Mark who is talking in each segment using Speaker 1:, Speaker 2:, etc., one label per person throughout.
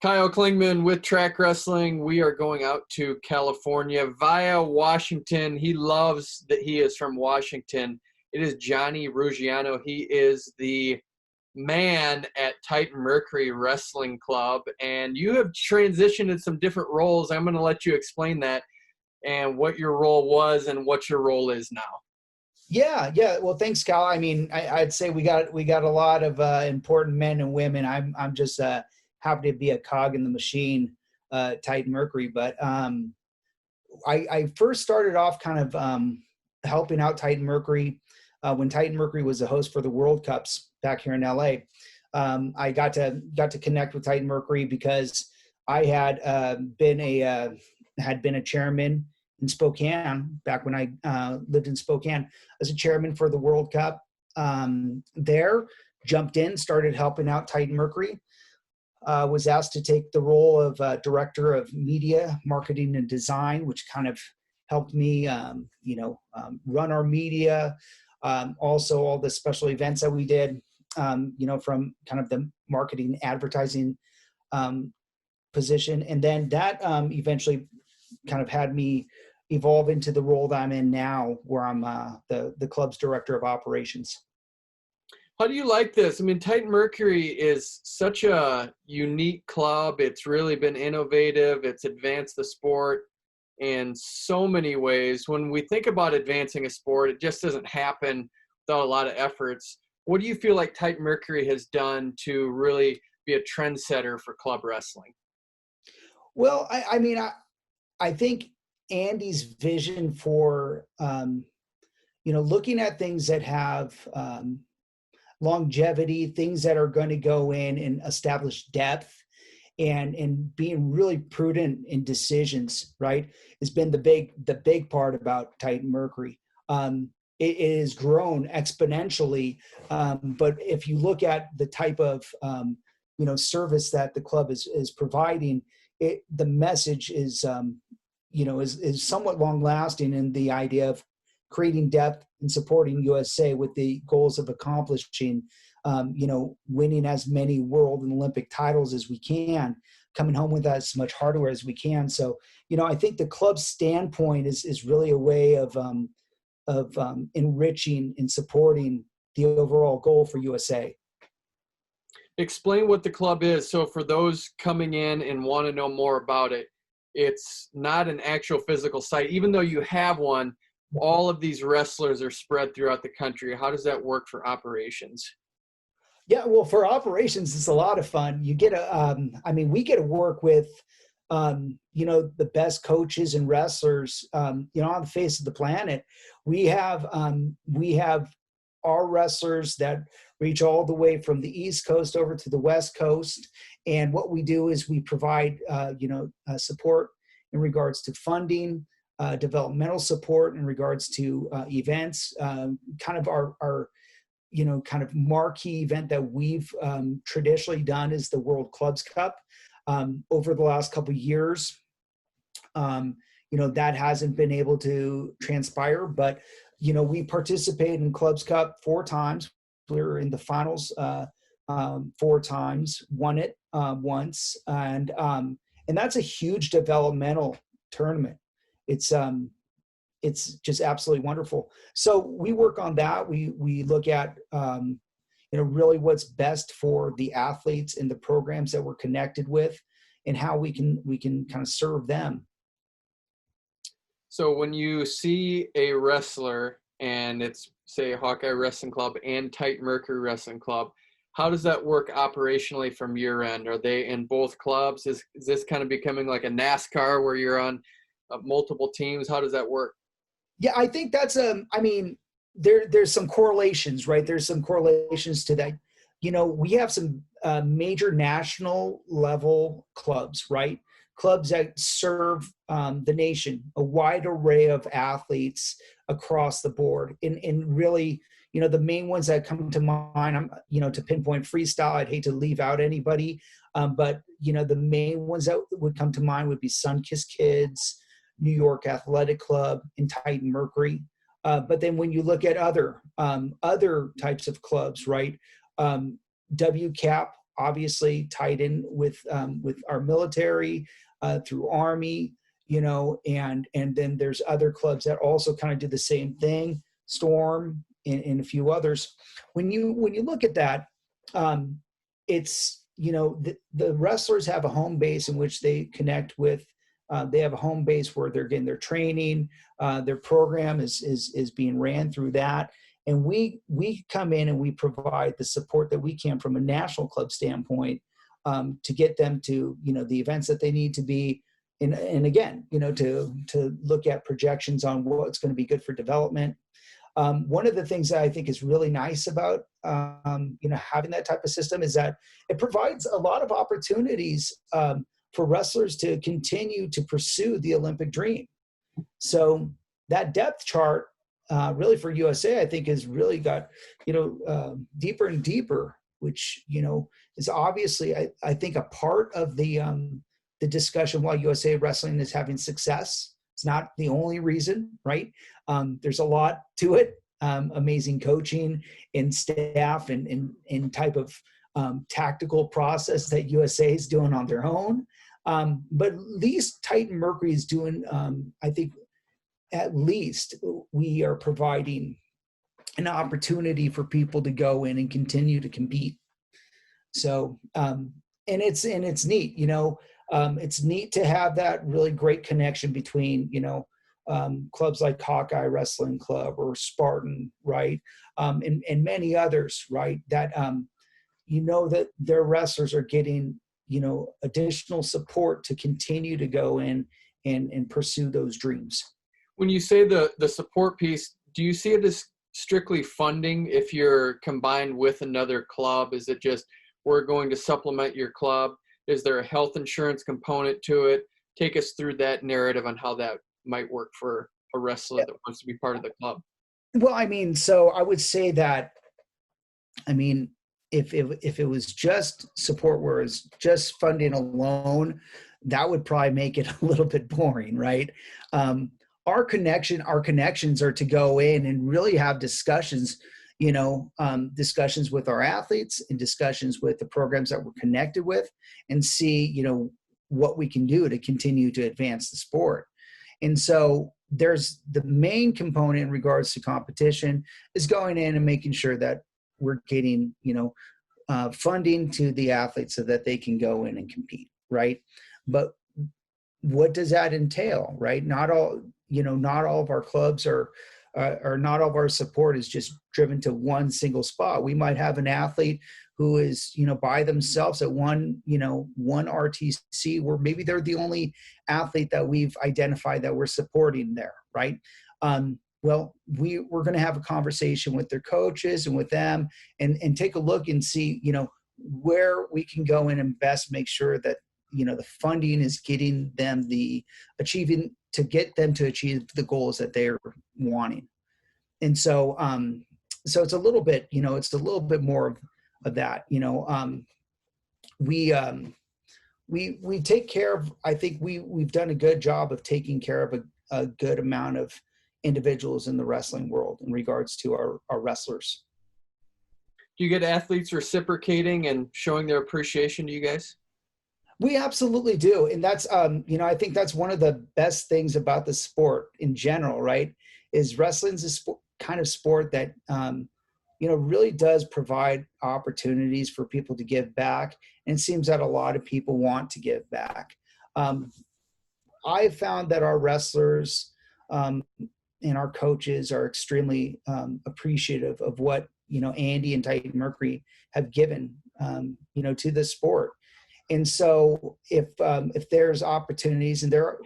Speaker 1: Kyle Klingman with Track Wrestling. We are going out to California via Washington. He loves that he is from Washington. It is Jonny Ruggiano. He is the man at Titan Mercury Wrestling Club, and you have transitioned in some different roles. I'm going to let you explain that and what your role was and what your role is now.
Speaker 2: Yeah. Well, thanks, Kyle. I mean, I'd say we got a lot of important men and women. I'm just happy to be a cog in the machine, Titan Mercury. But I first started off kind of helping out Titan Mercury when Titan Mercury was the host for the World Cups back here in LA. I got to connect with Titan Mercury because I had been a chairman in Spokane back when I lived in Spokane as a chairman for the World Cup. There, jumped in, started helping out Titan Mercury. Was asked to take the role of director of media, marketing, and design, which kind of helped me, run our media. Also, all the special events that we did, from kind of the marketing, advertising position. And then that eventually kind of had me evolve into the role that I'm in now, where I'm the club's director of operations.
Speaker 1: How do you like this? I mean, Titan Mercury is such a unique club. It's really been innovative. It's advanced the sport in so many ways. When we think about advancing a sport, it just doesn't happen without a lot of efforts. What do you feel like Titan Mercury has done to really be a trendsetter for club wrestling?
Speaker 2: Well, I think Andy's vision for, looking at things that have longevity, things that are going to go in and establish depth and being really prudent in decisions, right, has been the big part about Titan Mercury. It has grown exponentially, but if you look at the type of service that the club is providing, the message is somewhat long lasting in the idea of creating depth and supporting USA with the goals of accomplishing, winning as many world and Olympic titles as we can, coming home with as much hardware as we can. So, I think the club's standpoint is really a way of enriching and supporting the overall goal for USA.
Speaker 1: Explain what the club is. So for those coming in and want to know more about it, it's not an actual physical site. Even though you have one, all of these wrestlers are spread throughout the country. How does that work for operations?
Speaker 2: Yeah, well, for operations, it's a lot of fun. You get we get to work with, the best coaches and wrestlers, on the face of the planet. We have our wrestlers that reach all the way from the East Coast over to the West Coast. And what we do is we provide, support in regards to funding, developmental support in regards to events, kind of our kind of marquee event that we've traditionally done is the World Clubs Cup. Over the last couple of years, that hasn't been able to transpire, but, we participated in Clubs Cup 4 times. We were in the finals 4 times, won it once. And that's a huge developmental tournament. It's just absolutely wonderful. So we work on that. We look at, really what's best for the athletes and the programs that we're connected with and how we can kind of serve them.
Speaker 1: So when you see a wrestler and it's, say, Hawkeye Wrestling Club and Titan Mercury Wrestling Club, how does that work operationally from your end? Are they in both clubs? Is this kind of becoming like a NASCAR where you're on multiple teams? How does that work?
Speaker 2: Yeah, I think that's there's some correlations, right? There's some correlations to that. We have some major national level clubs, right? Clubs that serve the nation, a wide array of athletes across the board. And really, the main ones that come to mind, to pinpoint freestyle, I'd hate to leave out anybody. But, the main ones that would come to mind would be Sunkist Kids, New York Athletic Club, and Titan Mercury. But then when you look at other types of clubs, right? WCAP obviously tied in with our military, through Army, and then there's other clubs that also kind of do the same thing, Storm and a few others. When you look at that, it's, the wrestlers have a home base in which they connect with. They have a home base where they're getting their training. Their program is being ran through that. And we come in and we provide the support that we can from a national club standpoint, to get them to, the events that they need to be. And again, to look at projections on what's going to be good for development. One of the things that I think is really nice about, having that type of system is that it provides a lot of opportunities for wrestlers to continue to pursue the Olympic dream. So that depth chart, really for USA, I think has really got, deeper and deeper, which, is obviously, I think, a part of the discussion why USA Wrestling is having success. It's not the only reason, right? There's a lot to it. Amazing coaching and staff and type of tactical process that USA is doing on their own. But at least Titan Mercury is doing, I think, at least we are providing an opportunity for people to go in and continue to compete. So, and it's neat, it's neat to have that really great connection between, clubs like Hawkeye Wrestling Club or Spartan, right? And many others, right? That, that their wrestlers are getting, additional support to continue to go in and pursue those dreams.
Speaker 1: When you say the support piece, do you see it as strictly funding if you're combined with another club? Is it just, we're going to supplement your club? Is there a health insurance component to it? Take us through that narrative on how that might work for a wrestler that wants to be part of the club.
Speaker 2: Well, so I would say that, if it was just support, where it's just funding alone, that would probably make it a little bit boring, right? Our connections are to go in and really have discussions, discussions with our athletes and discussions with the programs that we're connected with, and see, what we can do to continue to advance the sport. And so there's the main component in regards to competition is going in and making sure that we're getting, funding to the athletes so that they can go in and compete, right? But what does that entail, right? Not all of our clubs are not all of our support is just driven to one single spot. We might have an athlete who is, by themselves at one RTC, where maybe they're the only athlete that we've identified that we're supporting there, right? Well, we're going to have a conversation with their coaches and with them and take a look and see, where we can go in and best make sure that, the funding is getting them to get them to achieve the goals that they're wanting. And so, so it's a little bit, it's a little bit more of that, we take care of, I think we've done a good job of taking care of a good amount of individuals in the wrestling world in regards to our wrestlers.
Speaker 1: Do you get athletes reciprocating and showing their appreciation to you guys?
Speaker 2: We absolutely do. And that's, I think that's one of the best things about the sport in general, right? Is wrestling's a kind of sport that, really does provide opportunities for people to give back. And it seems that a lot of people want to give back. I found that our wrestlers and our coaches are extremely appreciative of what, Andy and Titan Mercury have given, to the sport. And so if there's opportunities, and there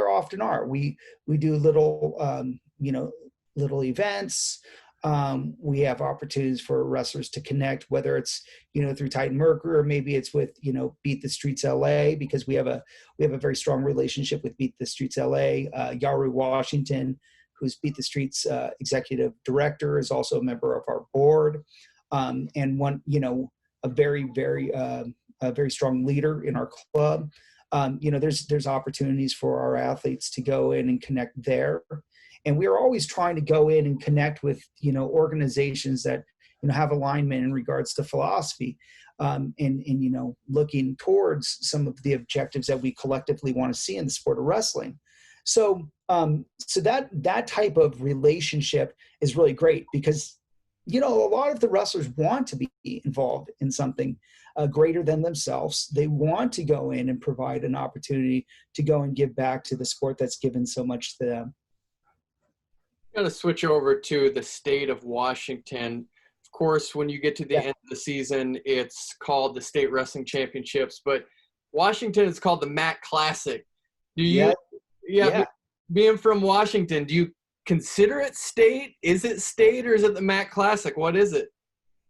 Speaker 2: often are, we do little, little events. We have opportunities for wrestlers to connect, whether it's, through Titan Mercury, or maybe it's with, Beat the Streets LA, because we have a very strong relationship with Beat the Streets LA. Yaru Washington, who's Beat the Streets executive director, is also a member of our board. And one, a very, very, a very strong leader in our club. There's opportunities for our athletes to go in and connect there. And we are always trying to go in and connect with, organizations that, have alignment in regards to philosophy, and looking towards some of the objectives that we collectively want to see in the sport of wrestling. So that type of relationship is really great because, a lot of the wrestlers want to be involved in something greater than themselves. They want to go in and provide an opportunity to go and give back to the sport that's given so much to them.
Speaker 1: I'm going to switch over to the state of Washington. Of course, when you get to the end of the season, it's called the State Wrestling Championships, but Washington is called the MAC Classic. Do you, being from Washington, do you consider it state? Is it state or is it the MAC Classic? What is it?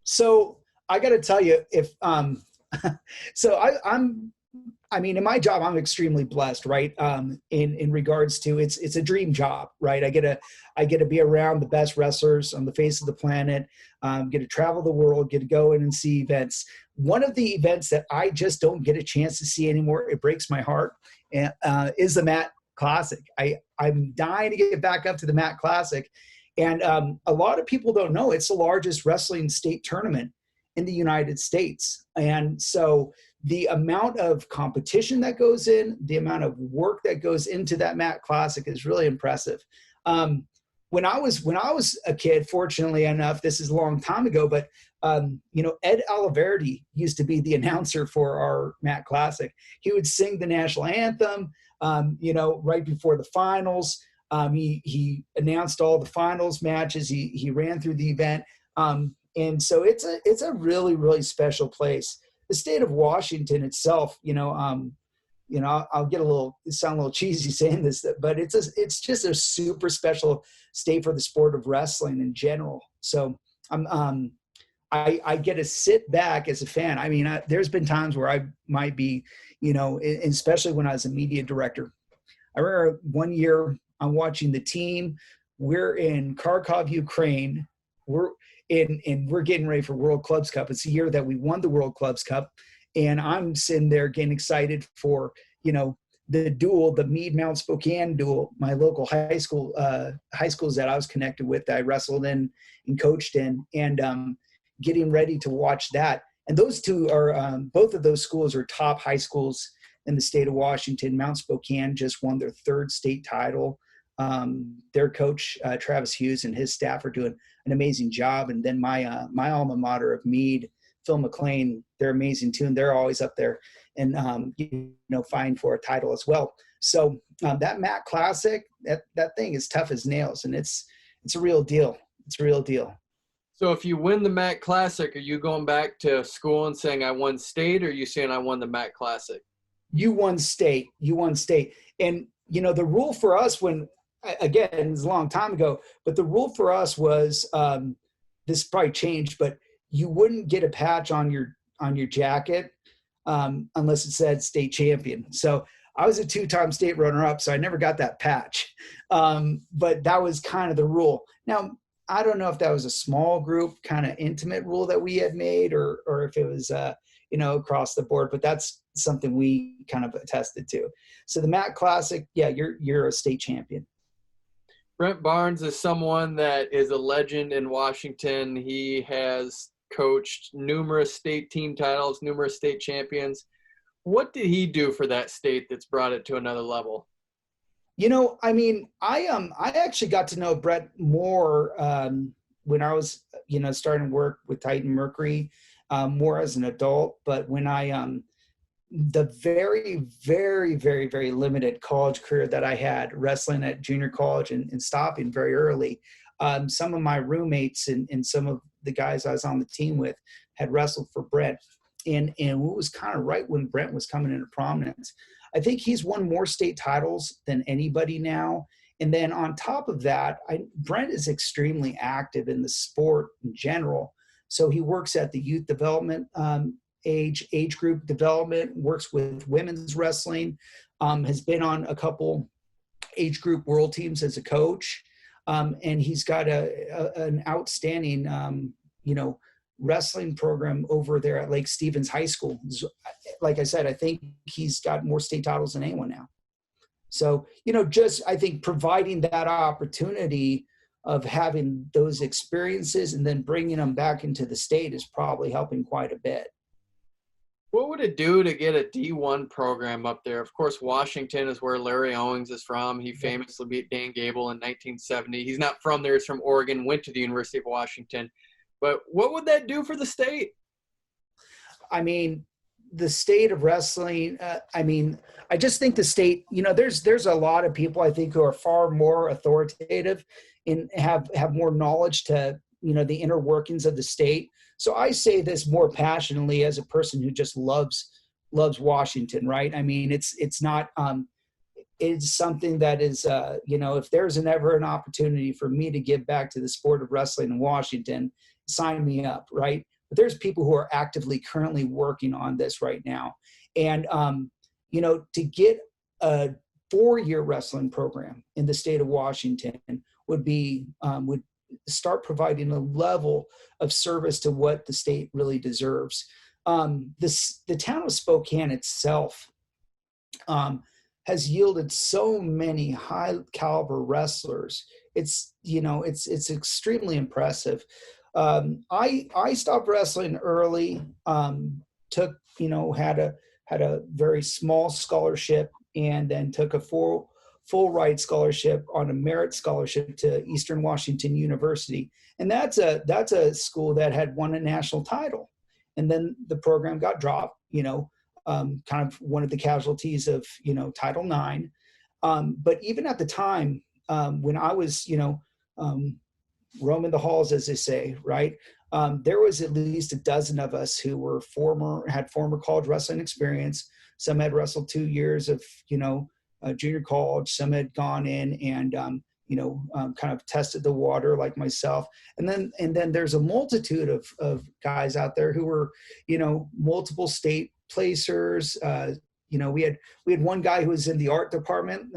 Speaker 2: So I got to tell you, if in my job, I'm extremely blessed, right? In regards to it's a dream job, right? I get to be around the best wrestlers on the face of the planet, get to travel the world, get to go in and see events. One of the events that I just don't get a chance to see anymore, it breaks my heart, and is the MAC Classic. I'm dying to get back up to the MAC Classic. And a lot of people don't know it's the largest wrestling state tournament in the United States. And so the amount of competition that goes in, the amount of work that goes into that MAC Classic is really impressive. When I was a kid, fortunately enough, this is a long time ago, but Ed Oliverdi used to be the announcer for our MAC Classic. He would sing the national anthem, right before the finals. He announced all the finals matches. He ran through the event. And so it's a really, really special place. The state of Washington itself, I'll sound a little cheesy saying this, but it's just a super special state for the sport of wrestling in general. So I get to sit back as a fan. I mean, there's been times where I might be, especially when I was a media director. I remember one year I'm watching the team. We're in Kharkov, Ukraine. We're getting ready for World Clubs Cup. It's the year that we won the World Clubs Cup. And I'm sitting there getting excited for, the duel, the Meade Mount Spokane duel, my local high schools that I was connected with, that I wrestled in and coached in, and getting ready to watch that. And those two are, both of those schools are top high schools in the state of Washington. Mount Spokane just won their third state title. Their coach, Travis Hughes, and his staff are doing an amazing job. And then my alma mater of Meade, Phil McLean, they're amazing too. And they're always up there and, fighting for a title as well. So that MAC Classic, that thing is tough as nails, and it's a real deal. It's a real deal.
Speaker 1: So if you win the MAC Classic, are you going back to school and saying I won state, or are you saying I won the MAC Classic?
Speaker 2: You won state. And, the rule for us again, it's a long time ago, but the rule for us was, this probably changed, but you wouldn't get a patch on your jacket unless it said state champion. So I was a 2-time state runner-up, so I never got that patch. But that was kind of the rule. Now, I don't know if that was a small group kind of intimate rule that we had made, or if it was, across the board, but that's something we kind of attested to. So the MAC Classic, yeah, you're a state champion.
Speaker 1: Brent Barnes is someone that is a legend in Washington. He has coached numerous state team titles, numerous state champions. What did he do for that state that's brought it to another level?
Speaker 2: I actually got to know Brett more when I was, starting to work with Titan Mercury more as an adult. But when the very, very, very, very limited college career that I had, wrestling at junior college and stopping very early, some of my roommates and some of the guys I was on the team with had wrestled for Brent. And it was kind of right when Brent was coming into prominence. I think he's won more state titles than anybody now. And then on top of that, Brent is extremely active in the sport in general. So he works at the youth development age group development, works with women's wrestling, has been on a couple age group world teams as a coach. And he's got an outstanding, wrestling program over there at Lake Stevens High School. Like I said, I think he's got more state titles than anyone now. So, I think providing that opportunity of having those experiences and then bringing them back into the state is probably helping quite a bit.
Speaker 1: What would it do to get a D1 program up there? Of course, Washington is where Larry Owens is from. He famously beat Dan Gable in 1970. He's not from there. He's from Oregon, went to the University of Washington. But what would that do for the state?
Speaker 2: I mean, the state of wrestling, I just think the state, there's a lot of people I think who are far more authoritative and have more knowledge to, the inner workings of the state. So I say this more passionately as a person who just loves Washington, right? I mean, it's not, it's something that is, if there's ever an opportunity for me to give back to the sport of wrestling in Washington, sign me up, right? But there's people who are actively currently working on this right now. And, to get a 4-year wrestling program in the state of Washington would start providing a level of service to what the state really deserves. The town of Spokane itself has yielded so many high caliber wrestlers. It's extremely impressive. I stopped wrestling early, had a very small scholarship, and then took a full ride scholarship on a merit scholarship to Eastern Washington University. And that's a school that had won a national title. And then the program got dropped, kind of one of the casualties of, Title IX. But even at the time, when I was, roaming the halls, as they say, right? There was at least a dozen of us who were had former college wrestling experience. Some had wrestled 2 years of, junior college. Some had gone in and, kind of tested the water like myself. And then there's a multitude of guys out there who were, multiple state placers. We had one guy who was in the art department,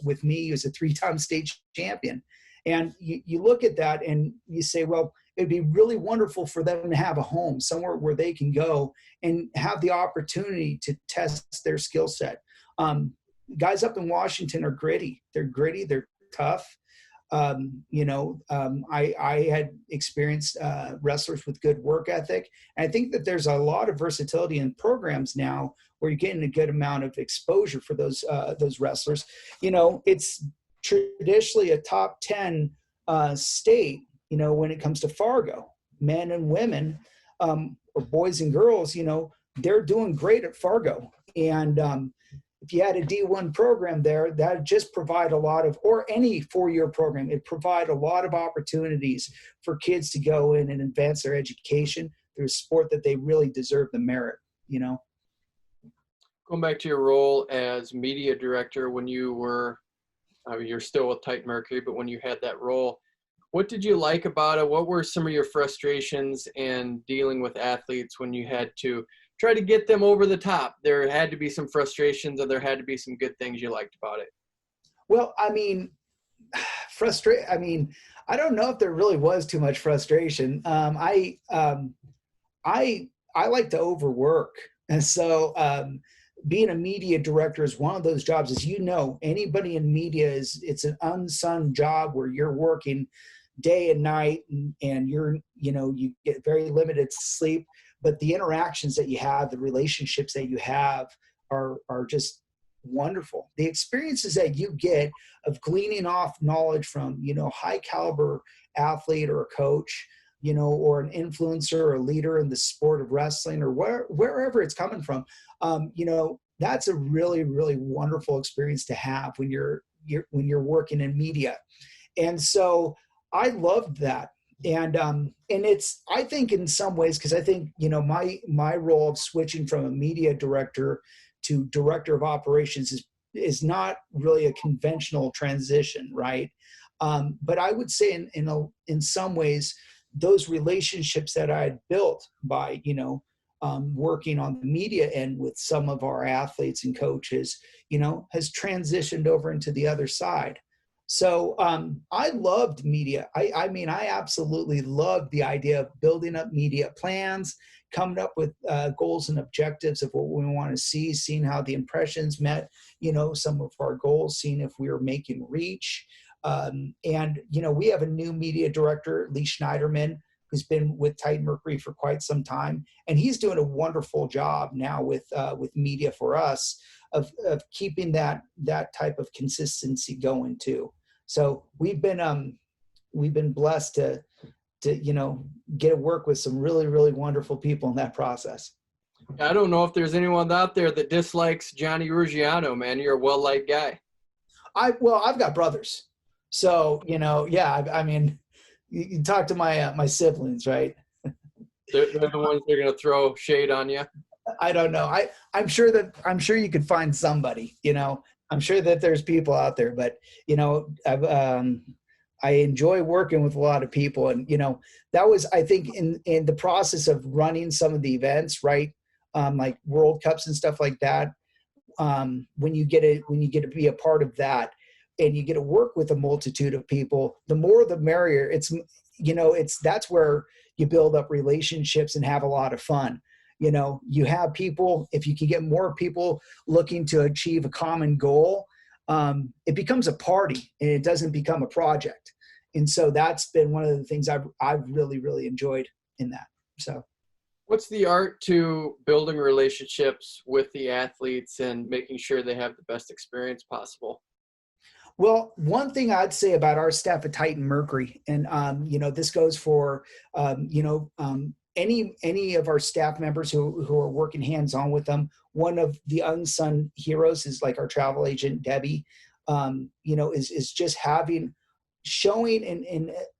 Speaker 2: with me. He was a 3-time state champion. And you look at that and you say, well, it'd be really wonderful for them to have a home somewhere where they can go and have the opportunity to test their skill set. Guys up in Washington are gritty. They're gritty. They're tough. I had experienced wrestlers with good work ethic. And I think that there's a lot of versatility in programs now where you're getting a good amount of exposure for those wrestlers. It's traditionally a top 10 state, when it comes to Fargo. Men and women, or boys and girls, they're doing great at Fargo. And if you had a D1 program there, that just provide a lot of, or any 4-year program, it provide a lot of opportunities for kids to go in and advance their education through a sport that they really deserve the merit,
Speaker 1: Going back to your role as media director when you were, you're still with Titan Mercury, but when you had that role, what did you like about it? What were some of your frustrations in dealing with athletes when you had to try to get them over the top? There had to be some frustrations, or there had to be some good things you liked about it.
Speaker 2: Well, I don't know if there really was too much frustration. I like to overwork. And so being a media director is one of those jobs, as anybody in media it's an unsung job where you're working day and night and you get very limited sleep, but the interactions that you have, the relationships that you have are just wonderful. The experiences that you get of gleaning off knowledge from, high caliber athlete or a coach, or an influencer or a leader in the sport of wrestling or wherever it's coming from, that's a really, really wonderful experience to have when you're working in media. And so I loved that. And it's, I think in some ways, because I think, my role of switching from a media director to director of operations is not really a conventional transition, right? But I would say in some ways, those relationships that I had built by, working on the media end with some of our athletes and coaches, has transitioned over into the other side. So I loved media. I absolutely loved the idea of building up media plans, coming up with goals and objectives of what we want to see, seeing how the impressions met, some of our goals, seeing if we were making reach. And, we have a new media director, Lee Schneiderman, who's been with Titan Mercury for quite some time. And he's doing a wonderful job now with media for us of keeping that type of consistency going too. So we've been blessed to get to work with some really, really wonderful people in that process.
Speaker 1: I don't know if there's anyone out there that dislikes Jonny Ruggiano, man. You're a well-liked guy.
Speaker 2: I've got brothers. So, I mean, you talk to my siblings, right?
Speaker 1: They're the ones that are going to throw shade on you.
Speaker 2: I don't know. I'm sure you could find somebody, I'm sure that there's people out there, but, I enjoy working with a lot of people. And, that was, I think, in the process of running some of the events, right? Like World Cups and stuff like that. When you get to be a part of that and you get to work with a multitude of people, the more the merrier. That's where you build up relationships and have a lot of fun. You have people, if you can get more people looking to achieve a common goal, it becomes a party and it doesn't become a project. And so that's been one of the things I've really, really enjoyed in that. So.
Speaker 1: What's the art to building relationships with the athletes and making sure they have the best experience possible?
Speaker 2: Well, one thing I'd say about our staff at Titan Mercury, and this goes for any of our staff members who are working hands-on with them. One of the unsung heroes is like our travel agent Debbie. Is just showing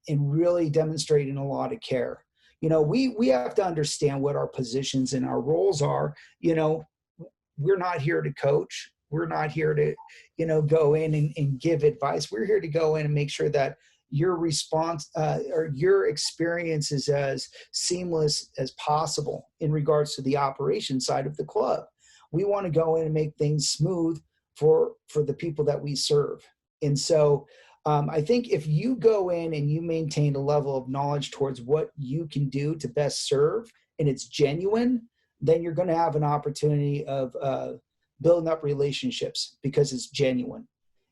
Speaker 2: and really demonstrating a lot of care. We have to understand what our positions and our roles are. We're not here to coach. We're not here to, go in and give advice. We're here to go in and make sure that your response or your experience is as seamless as possible in regards to the operation side of the club. We want to go in and make things smooth for the people that we serve. And so I think if you go in and you maintain a level of knowledge towards what you can do to best serve, and it's genuine, then you're going to have an opportunity of building up relationships because it's genuine.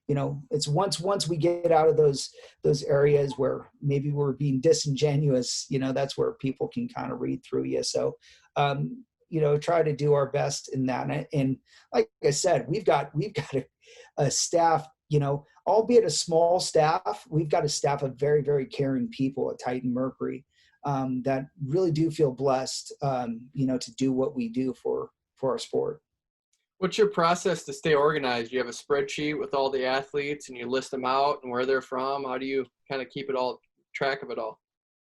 Speaker 2: It's once we get out of those areas where maybe we're being disingenuous, that's where people can kind of read through you. So, try to do our best in that. And like I said, we've got a staff, albeit a small staff, we've got a staff of very, very caring people at Titan Mercury that really do feel blessed, to do what we do for our sport.
Speaker 1: What's your process to stay organized? You have a spreadsheet with all the athletes and you list them out and where they're from. How do you kind of keep track of it all?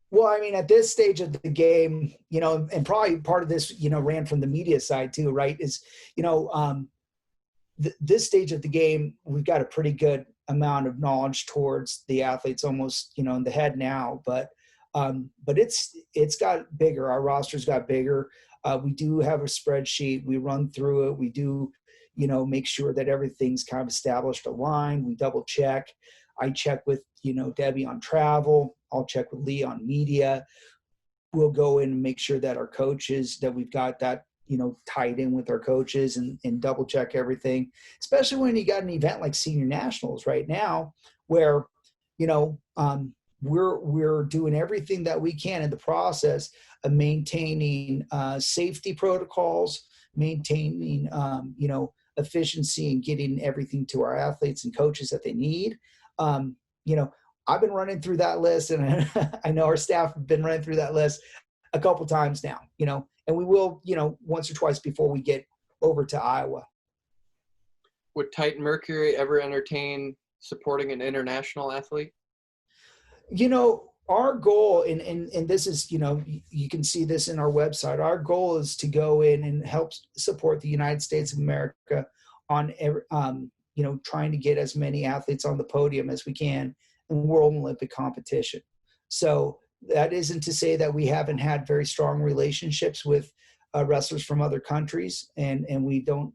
Speaker 2: Well, I mean, at this stage of the game, and probably part of this, ran from the media side too, right? Is, this stage of the game, we've got a pretty good amount of knowledge towards the athletes, almost, in the head now, but it's got bigger. Our roster's got bigger. We do have a spreadsheet. We run through it. We do, make sure that everything's kind of established, aligned. We double check. I check with, Debbie on travel. I'll check with Lee on media. We'll go in and make sure that our coaches, that we've got that, tied in with our coaches and double check everything, especially when you got an event like Senior Nationals right now, where, we're doing everything that we can in the process of maintaining safety protocols, maintaining, efficiency and getting everything to our athletes and coaches that they need. I've been running through that list, and I know our staff have been running through that list a couple times now, and we will, once or twice before we get over to Iowa.
Speaker 1: Would Titan Mercury ever entertain supporting an international athlete?
Speaker 2: Our goal, and this is, you can see this in our website, our goal is to go in and help support the United States of America on, trying to get as many athletes on the podium as we can in World Olympic competition. So that isn't to say that we haven't had very strong relationships with wrestlers from other countries, and we don't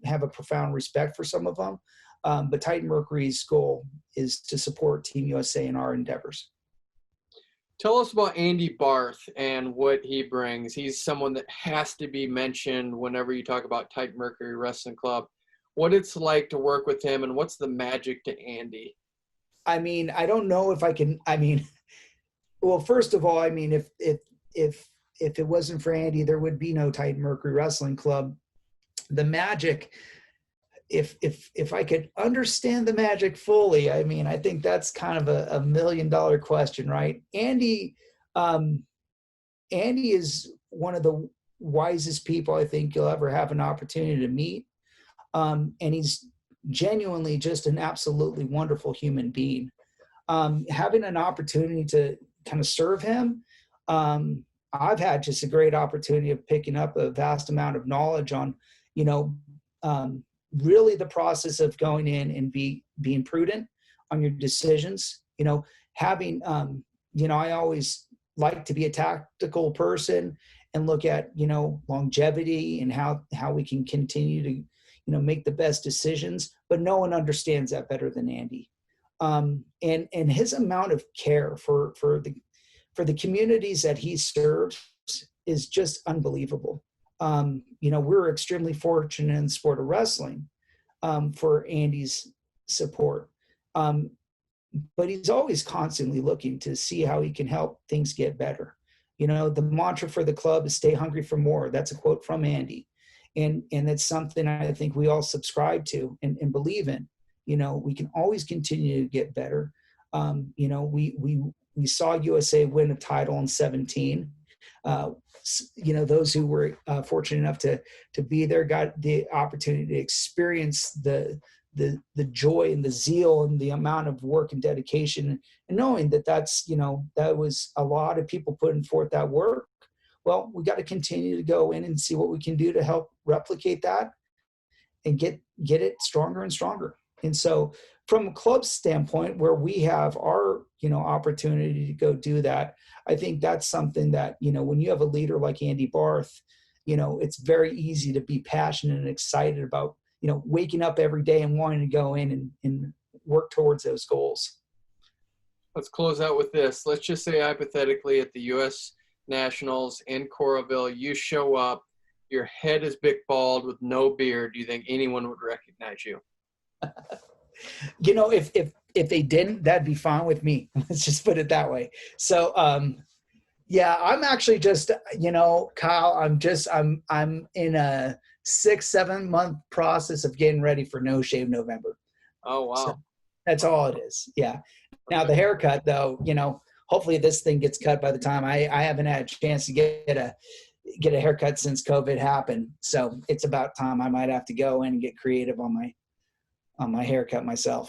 Speaker 2: have a profound respect for some of them. But Titan Mercury's goal is to support Team USA in our endeavors.
Speaker 1: Tell us about Andy Barth and what he brings. He's someone that has to be mentioned whenever you talk about Titan Mercury Wrestling Club. What it's like to work with him, and what's the magic to Andy?
Speaker 2: I mean, I don't know if I can, I mean, well, first of all, I mean, if it wasn't for Andy, there would be no Titan Mercury Wrestling Club. The magic, if I could understand the magic fully, I mean, I think that's kind of a $1 million question, right? Um, Andy is one of the wisest people I think you'll ever have an opportunity to meet. And he's genuinely just an absolutely wonderful human being. Having an opportunity to kind of serve him, I've had just a great opportunity of picking up a vast amount of knowledge on, you know, really the process of going in and being prudent on your decisions. You know, having, I always like to be a tactical person and look at, longevity and how we can continue to, make the best decisions. But no one understands that better than Andy. And his amount of care for the communities that he serves is just unbelievable. We're extremely fortunate in the sport of wrestling for Andy's support. But he's always constantly looking to see how he can help things get better. The mantra for the club is stay hungry for more. That's a quote from Andy. And it's something I think we all subscribe to and believe in. We can always continue to get better. We saw USA win a title in 2017. Those who were fortunate enough to be there got the opportunity to experience the joy and the zeal and the amount of work and dedication, and knowing that that was a lot of people putting forth that work. Well, we got to continue to go in and see what we can do to help replicate that and get it stronger and stronger. And so from a club standpoint, where we have our, opportunity to go do that, I think that's something that, when you have a leader like Andy Barth, it's very easy to be passionate and excited about, waking up every day and wanting to go in and work towards those goals.
Speaker 1: Let's close out with this. Let's just say hypothetically at the U.S. Nationals in Coralville, you show up, your head is big bald with no beard. Do you think anyone would recognize you?
Speaker 2: If they didn't, that'd be fine with me. Let's just put it that way. So, yeah, I'm actually just, Kyle, I'm in a 6-7 month process of getting ready for No Shave November.
Speaker 1: Oh, wow.
Speaker 2: So that's all it is. Yeah. Now the haircut though, hopefully this thing gets cut by the time I haven't had a chance to get a haircut since COVID happened. So it's about time I might have to go in and get creative on my haircut myself.